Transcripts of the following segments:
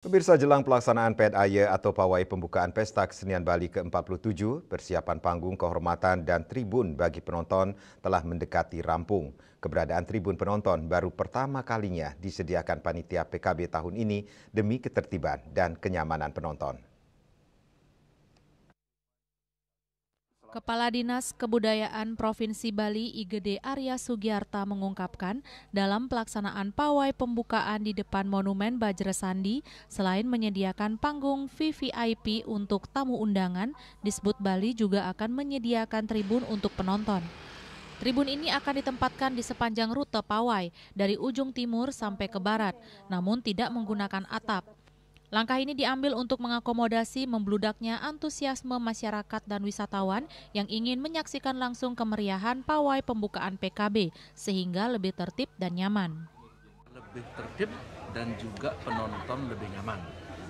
Pemirsa, jelang pelaksanaan PDAY atau Pawai Pembukaan Pesta Kesenian Bali ke-47, persiapan panggung kehormatan dan tribun bagi penonton telah mendekati rampung. Keberadaan tribun penonton baru pertama kalinya disediakan panitia PKB tahun ini demi ketertiban dan kenyamanan penonton. Kepala Dinas Kebudayaan Provinsi Bali IGD Arya Sugiarta mengungkapkan dalam pelaksanaan pawai pembukaan di depan Monumen Bajrasandi, selain menyediakan panggung VVIP untuk tamu undangan, Disbud Bali juga akan menyediakan tribun untuk penonton. Tribun ini akan ditempatkan di sepanjang rute pawai dari ujung timur sampai ke barat, namun tidak menggunakan atap. Langkah ini diambil untuk mengakomodasi membludaknya antusiasme masyarakat dan wisatawan yang ingin menyaksikan langsung kemeriahan pawai pembukaan PKB sehingga lebih tertib dan nyaman. Lebih tertib dan juga penonton lebih nyaman.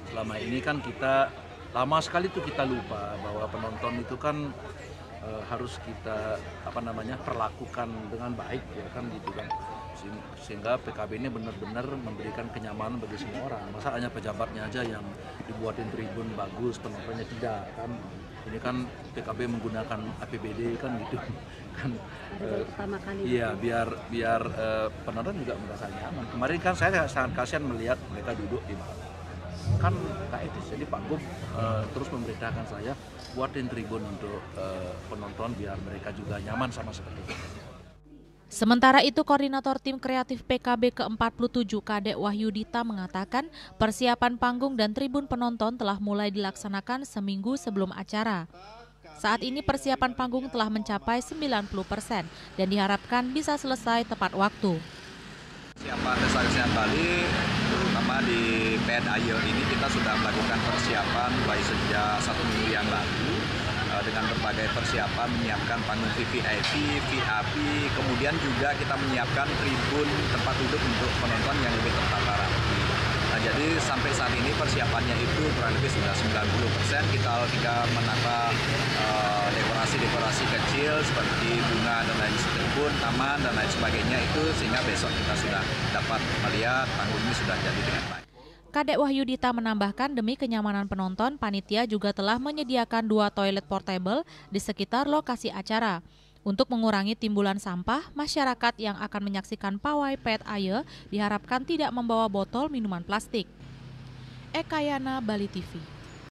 Selama ini kan kita lama sekali tuh kita lupa bahwa penonton itu kan harus kita perlakukan dengan baik, ya kan gitu kan, sehingga PKB ini benar-benar memberikan kenyamanan bagi semua orang. Masa hanya pejabatnya aja yang dibuatin tribun bagus, penontonnya tidak kan. Ini kan PKB menggunakan APBD kan gitu kan. Pertama kali. Iya, biar penonton juga merasa nyaman. Kemarin kan saya sangat kasihan melihat mereka duduk di bawah. Kan Kak Etis, jadi Pak Gub terus memerintahkan saya buatin tribun untuk penonton biar mereka juga nyaman sama seperti itu. Sementara itu, Koordinator Tim Kreatif PKB ke-47 Kadek Wahyudita mengatakan persiapan panggung dan tribun penonton telah mulai dilaksanakan seminggu sebelum acara. Saat ini persiapan panggung telah mencapai 90% dan diharapkan bisa selesai tepat waktu. Persiapan Pesta Kesenian Bali, terutama di PDAY ini kita sudah melakukan persiapan baik sejak 1 minggu yang lalu dengan berbagai persiapan, menyiapkan panggung VVIP, VIP, kemudian juga kita menyiapkan tribun tempat duduk untuk penonton yang lebih tertata rapi. Nah, jadi sampai saat ini persiapannya itu kurang lebih sudah 90%. Kita tinggal menata dekorasi-dekorasi kecil seperti bunga dan lain tribun, taman dan lain sebagainya itu, sehingga besok kita sudah dapat melihat panggung ini sudah jadi dengan baik. Kadek Wahyudita menambahkan demi kenyamanan penonton, panitia juga telah menyediakan 2 toilet portable di sekitar lokasi acara. Untuk mengurangi timbulan sampah, masyarakat yang akan menyaksikan pawai PDAY diharapkan tidak membawa botol minuman plastik. Ekayana, Bali TV.